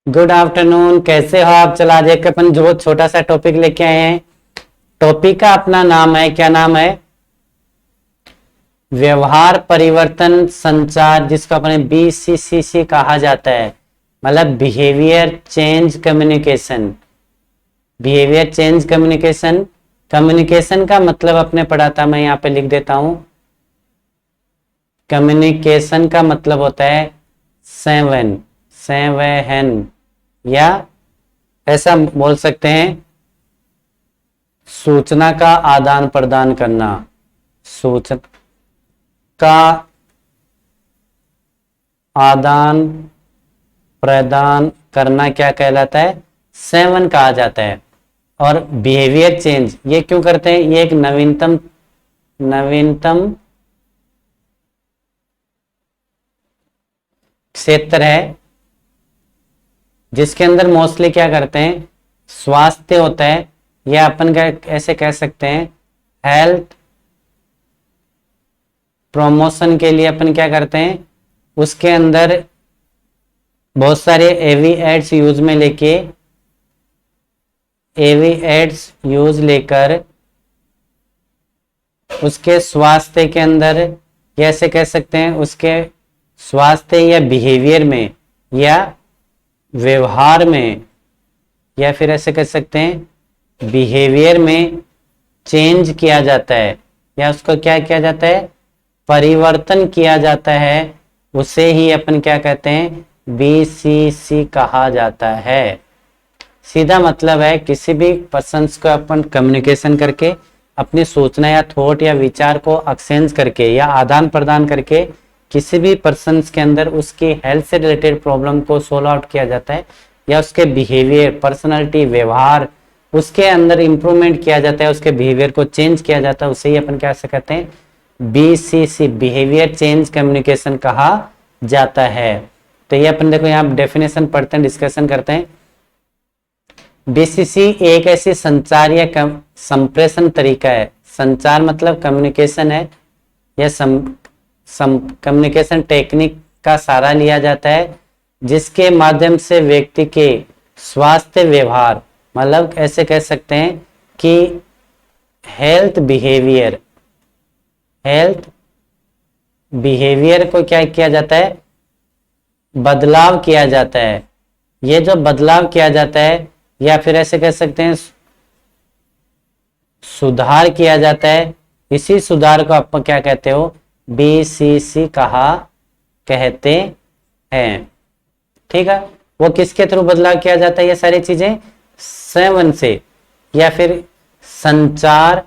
Good afternoon. कैसे हो आप? चला आज एक अपन जो छोटा सा टॉपिक लेके आए हैं। टॉपिक का अपना नाम है, क्या नाम है? व्यवहार परिवर्तन संचार, जिसको अपने BCCC कहा जाता है। मतलब behaviour change communication. Behaviour change communication. Communication का मतलब अपने पढ़ा था, मैं यहाँ पे लिख देता हूं। कम्युनिकेशन का मतलब होता है संवहन, संवहन, या ऐसा बोल सकते हैं सूचना का आदान प्रदान करना। सूचना का आदान प्रदान करना क्या कहलाता है? संवहन कहा जाता है। और बिहेवियर चेंज ये क्यों करते हैं? ये एक नवीनतम क्षेत्र है, जिसके अंदर मोस्टली क्या करते हैं, स्वास्थ्य होता है, या अपन का ऐसे कह सकते हैं हेल्थ प्रमोशन के लिए अपन क्या करते हैं, उसके अंदर बहुत सारे एवी एड्स यूज में लेके, एवी एड्स यूज लेकर उसके स्वास्थ्य के अंदर, या ऐसे कह सकते हैं उसके स्वास्थ्य या बिहेवियर में या व्यवहार में, या फिर ऐसे कह सकते हैं बिहेवियर में चेंज किया जाता है, या उसको क्या किया जाता है, परिवर्तन किया जाता है। उसे ही अपन क्या कहते हैं, BCC कहा जाता है। सीधा मतलब है किसी भी पर्सन को अपन कम्युनिकेशन करके अपनी सूचना या थॉट या विचार को एक्सचेंज करके या आदान प्रदान करके किसी भी पर्सन के अंदर उसकी हेल्थ से रिलेटेड प्रॉब्लम को सोल्व आउट किया जाता है, या उसके बिहेवियर, पर्सनालिटी, व्यवहार, उसके अंदर इंप्रूवमेंट किया जाता है, उसके बिहेवियर को चेंज किया जाता है। उसे ही अपन क्या कहते हैं, BCC बिहेवियर चेंज कम्युनिकेशन कहा जाता है। तो ये अपन देखो यहाँ डेफिनेशन पढ़ते हैं, डिस्कशन करते हैं। BCC एक ऐसी संचार या संप्रेषण तरीका है। संचार मतलब कम्युनिकेशन है, या कम्युनिकेशन टेक्निक का सहारा लिया जाता है, जिसके माध्यम से व्यक्ति के स्वास्थ्य व्यवहार, मतलब ऐसे कह सकते हैं कि हेल्थ बिहेवियर को क्या किया जाता है, बदलाव किया जाता है। ये जो बदलाव किया जाता है, या फिर ऐसे कह सकते हैं सुधार किया जाता है, इसी सुधार को आप क्या कहते हो, BCC कहते हैं। ठीक है, वो किसके थ्रू बदलाव किया जाता है? ये सारी चीजें संवहन से, या फिर संचार,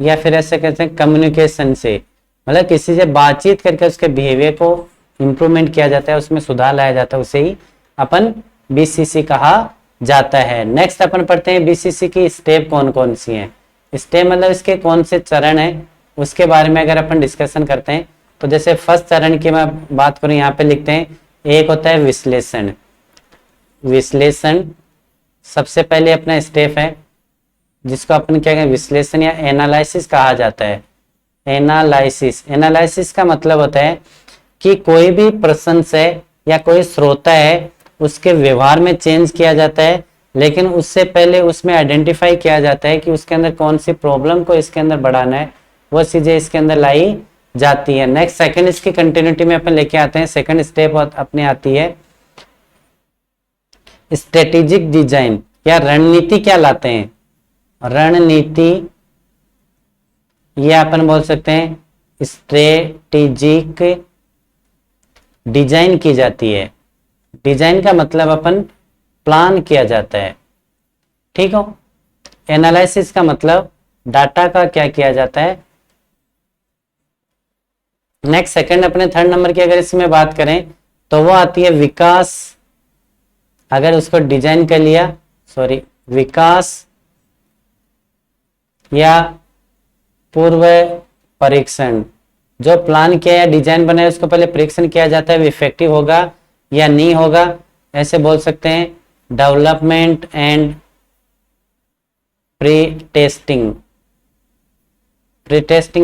या फिर ऐसे कहते हैं कम्युनिकेशन से, मतलब किसी से बातचीत करके उसके बिहेवियर को इंप्रूवमेंट किया जाता है, उसमें सुधार लाया जाता है, उसे ही अपन BCC कहा जाता है। नेक्स्ट अपन पढ़ते हैं BCC की स्टेप कौन कौन सी हैं। स्टेप मतलब इसके कौन से चरण हैं, उसके बारे में अगर अपन डिस्कशन करते हैं तो जैसे फर्स्ट चरण की मैं बात करूं, यहाँ पे लिखते हैं, एक होता है विश्लेषण। विश्लेषण सबसे पहले अपना स्टेप है, जिसको अपन क्या कहें, विश्लेषण या एनालिसिस कहा जाता है। एनालिसिस का मतलब होता है कि कोई भी पर्सन है या कोई श्रोता है, उसके व्यवहार में चेंज किया जाता है, लेकिन उससे पहले उसमें आइडेंटिफाई किया जाता है कि उसके अंदर कौन सी प्रॉब्लम को इसके अंदर बढ़ाना है, वो चीजें इसके अंदर लाई जाती है। नेक्स्ट सेकंड इसकी कंटिन्यूटी में अपन लेके आते हैं। सेकंड स्टेप अपने आती है स्ट्रेटेजिक डिजाइन, या रणनीति क्या लाते हैं, रणनीति, या अपन बोल सकते हैं स्ट्रेटेजिक डिजाइन की जाती है। डिजाइन का मतलब अपन प्लान किया जाता है। ठीक हो। एनालिसिस का मतलब डाटा का क्या किया जाता है। नेक्स्ट सेकंड अपने थर्ड नंबर की अगर इसमें बात करें तो वो आती है विकास। अगर उसको डिजाइन कर लिया, विकास या पूर्व परीक्षण, जो प्लान किया या डिजाइन बनाया उसको पहले परीक्षण किया जाता है, इफेक्टिव होगा या नहीं होगा। ऐसे बोल सकते हैं डेवलपमेंट एंड प्री टेस्टिंग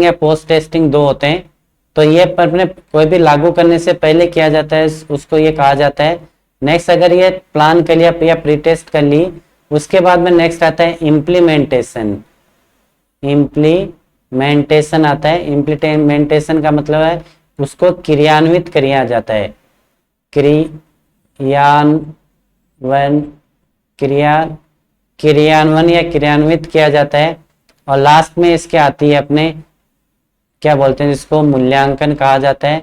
या पोस्ट टेस्टिंग दो होते हैं। तो ये अपने कोई भी लागू करने से पहले किया जाता है, उसको ये कहा जाता है नेक्स्ट अगर ये प्लान कर लिया या प्री टेस्ट कर ली, उसके बाद में नेक्स्ट आता है इम्प्लीमेंटेशन। इम्प्लीमेंटेशन आता है। इम्प्लीमेंटेशन का मतलब है उसको क्रियान्वित किया जाता है। क्रियान्वयन क्रियान्वयन या क्रियान्वित किया जाता है। और लास्ट में इसके आती है अपने क्या बोलते हैं जिसको मूल्यांकन कहा जाता है।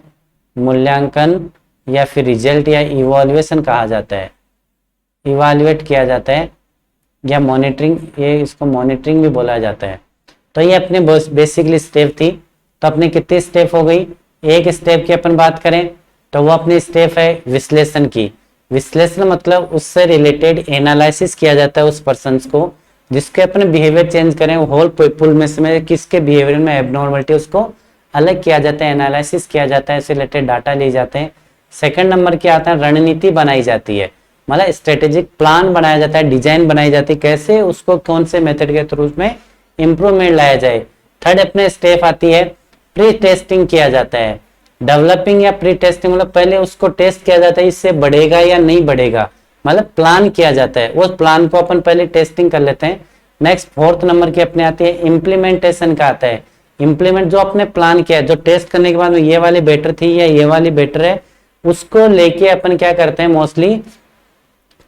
मूल्यांकन या फिर रिजल्ट या इवॉल्यूएशन कहा जाता है। इवैल्यूएट किया जाता है या मॉनिटरिंग, ये इसको मॉनिटरिंग भी बोला जाता है। तो ये अपने बेसिकली स्टेप थी। तो अपने कितनी स्टेप हो गई? एक स्टेप की अपन बात करें तो वो अपनी स्टेप है विश्लेषण की। विश्लेषण मतलब उससे रिलेटेड एनालिसिस किया जाता है उस पर्सन को जिसके अपने बिहेवियर चेंज करें, होल पीपल में से किसके बिहेवियर में एबनॉर्मलिटी उसको अलग किया जाता है, एनालिसिस किया जाता है, इससे रिलेटेड डाटा लिए जाते हैं। सेकंड नंबर क्या आता है? रणनीति बनाई जाती है, मतलब स्ट्रेटेजिक प्लान बनाया जाता है, डिजाइन बनाई जाती है, कैसे उसको कौन से मेथड के थ्रू में इंप्रूवमेंट लाया जाए। थर्ड अपने स्टेप आती है प्री टेस्टिंग किया जाता है। डेवलपिंग या प्री टेस्टिंग मतलब पहले उसको टेस्ट किया जाता है इससे बढ़ेगा या नहीं बढ़ेगा, मतलब प्लान किया जाता है, उस प्लान को अपन पहले टेस्टिंग कर लेते हैं। नेक्स्ट फोर्थ नंबर की अपने आती है इम्प्लीमेंटेशन का आता है। इम्प्लीमेंट जो अपने प्लान किया, जो टेस्ट करने के बाद में ये वाली बेटर थी या ये वाली बेटर है, उसको लेके अपन क्या करते हैं मोस्टली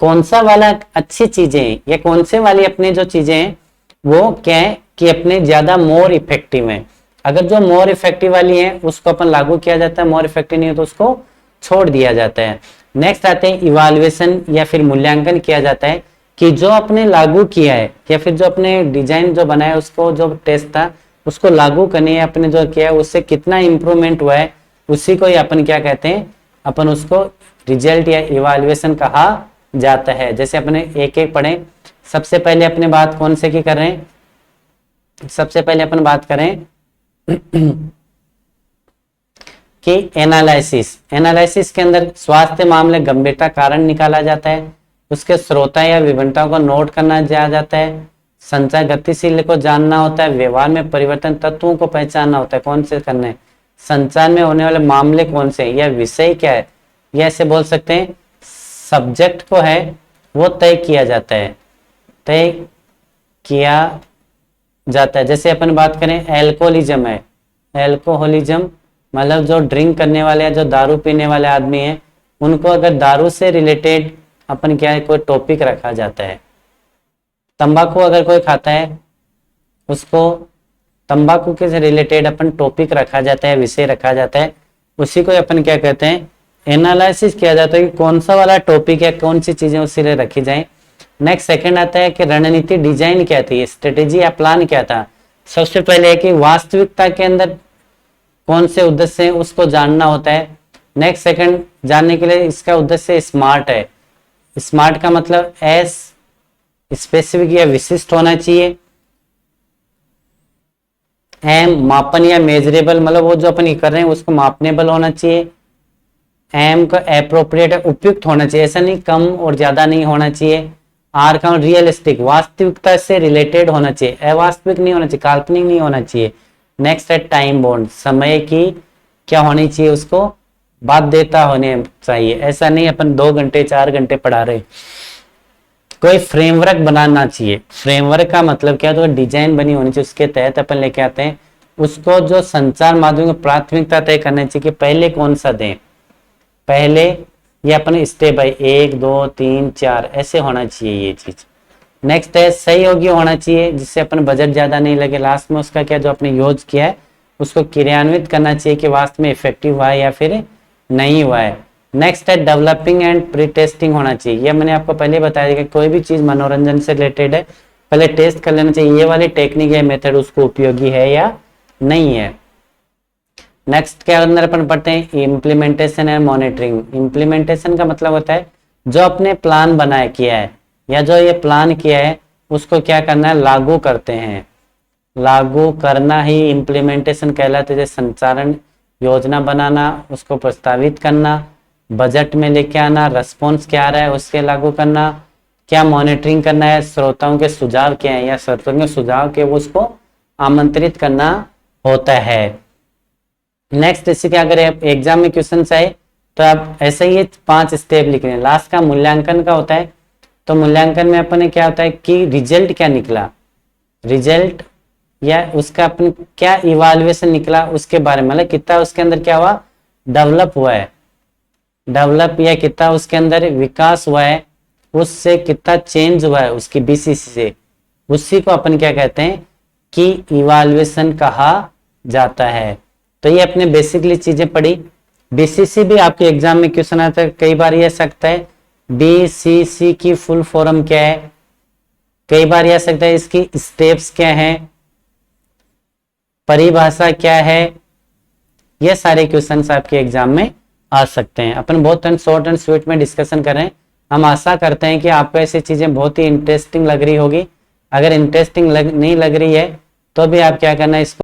कौन सा वाला अच्छी चीजें हैं या कौन से वाली अपने जो चीजें हैं वो क्या है कि अपने ज्यादा मोर इफेक्टिव है। अगर जो मोर इफेक्टिव वाली है उसको अपन लागू किया जाता है, मोर इफेक्टिव नहीं है तो उसको छोड़ दिया जाता है। नेक्स्ट आते हैं इवैल्यूएशन या फिर मूल्यांकन किया जाता है कि जो अपने लागू किया है या फिर जो अपने डिजाइन जो बनाया उसको जो टेस्ट था उसको लागू करने या अपने जो किया है उससे कितना इंप्रूवमेंट हुआ है, उसी को ही अपन क्या कहते हैं, अपन उसको रिजल्ट या इवैल्यूएशन कहा जाता है। जैसे अपने एक एक पढ़ें। सबसे पहले अपने बात कौन से की कर रहे हैं? सबसे पहले अपन बात करें कि एनालिसिस के अंदर स्वास्थ्य मामले गंभीरता कारण निकाला जाता है, उसके स्रोता या विभिन्नताओं को नोट करना जाता है, संचार गतिशील को जानना होता है, व्यवहार में परिवर्तन तत्वों को पहचानना होता है, कौन से करने, संचार में होने वाले मामले कौन से या विषय क्या है, या ऐसे बोल सकते हैं सब्जेक्ट को है वो तय किया जाता है, तय किया जाता है। जैसे अपन बात करें एल्कोहलिज्म है, एल्कोहलिज्म मतलब जो ड्रिंक करने वाले या जो दारू पीने वाले आदमी हैं उनको अगर दारू से रिलेटेड अपन क्या है कोई टॉपिक रखा जाता है। तंबाकू अगर कोई खाता है उसको तंबाकू के से रिलेटेड अपन टॉपिक रखा जाता है, विषय रखा जाता है, उसी को अपन क्या कहते हैं एनालिसिस किया जाता है कि कौन सा वाला टॉपिक या कौन सी चीजें उसी लिए रखी जाए। नेक्स्ट सेकंड आता है कि रणनीति डिजाइन क्या थी, स्ट्रेटेजी या प्लान क्या था। सबसे पहले है कि वास्तविकता के अंदर कौन से उद्देश्य है उसको जानना होता है। नेक्स्ट सेकंड जानने के लिए इसका उद्देश्य स्मार्ट है। स्मार्ट का मतलब एस स्पेसिफिक या विशिष्ट होना चाहिए। एम मापन या मेजरेबल मतलब वो जो अपन कर रहे हैं उसको मापनेबल होना चाहिए। एम का एप्रोप्रिएट उपयुक्त होना चाहिए, ऐसा नहीं कम और ज्यादा नहीं होना चाहिए। आर का रियलिस्टिक वास्तविकता से रिलेटेड होना चाहिए, अवास्तविक नहीं होना चाहिए, काल्पनिक नहीं होना चाहिए। नेक्स्ट है टाइम बॉन्ड, समय की क्या होनी चाहिए उसको बाध्यता होने चाहिए, ऐसा नहीं अपन 2 घंटे 4 घंटे पढ़ा रहे। कोई फ्रेमवर्क बनाना चाहिए, फ्रेमवर्क का मतलब क्या तो डिजाइन बनी होनी चाहिए, उसके तहत अपन लेके आते हैं उसको। जो संचार माध्यम की प्राथमिकता तय करनी चाहिए कि पहले कौन सा दें, पहले ये अपन स्टेप बाय 1 2 3 4 ऐसे होना चाहिए ये चीज। नेक्स्ट है सहयोगी होना चाहिए जिससे अपन बजट ज्यादा नहीं लगे। लास्ट में उसका क्या जो आपने यूज किया है उसको क्रियान्वित करना चाहिए कि वास्तव में इफेक्टिव हुआ है या फिर नहीं हुआ है। नेक्स्ट है डेवलपिंग एंड प्री टेस्टिंग होना चाहिए। ये मैंने आपको पहले बताया कि कोई भी चीज मनोरंजन से रिलेटेड है पहले टेस्ट कर लेना चाहिए ये वाली टेक्निक या मेथड उसको उपयोगी है या नहीं है। नेक्स्ट के अंदर अपन पढ़ते हैं इम्प्लीमेंटेशन एंड मॉनिटरिंग। इम्प्लीमेंटेशन का मतलब होता है जो अपने प्लान बनाया किया है या जो ये प्लान किया है उसको क्या करना है लागू करते हैं, लागू करना ही इम्प्लीमेंटेशन कहलाते हैं। संचालन योजना बनाना, उसको प्रस्तावित करना, बजट में लेके आना, रिस्पॉन्स क्या आ रहा है उसके लागू करना, क्या मॉनिटरिंग करना है, श्रोताओं के सुझाव क्या है या श्रोताओं के सुझाव के उसको आमंत्रित करना होता है। नेक्स्ट इसी के अगर एग्जाम में क्वेश्चन आए तो आप ऐसे ही 5 स्टेप लिख रहे हैं। लास्ट का मूल्यांकन का होता है, तो मूल्यांकन में अपन क्या होता है कि रिजल्ट क्या निकला, रिजल्ट या उसका अपन क्या इवाल्युएशन निकला उसके बारे में, मतलब कितना उसके अंदर क्या हुआ, डेवलप हुआ है, डेवलप या कितना उसके अंदर विकास हुआ है, उससे कितना चेंज हुआ है उसकी बीसीसी से, उसी को अपन क्या कहते हैं कि इवाल्युएशन कहा जाता है। तो ये अपने बेसिकली चीजें पढ़ी। बीसीसी भी आपके एग्जाम में क्वेश्चन आता है, कई बार ये सकता है बीसीसी की फुल फॉर्म क्या है, कई बार यह सकता है इसकी स्टेप्स क्या हैं, परिभाषा क्या है, ये सारे क्वेश्चंस आपके एग्जाम में आ सकते हैं। अपन बहुत शॉर्ट एंड स्वीट में डिस्कशन कर रहे हैं। हम आशा करते हैं कि आपको ऐसी चीजें बहुत ही इंटरेस्टिंग लग रही होगी। अगर इंटरेस्टिंग नहीं लग रही है तो भी आप क्या करना है, इसको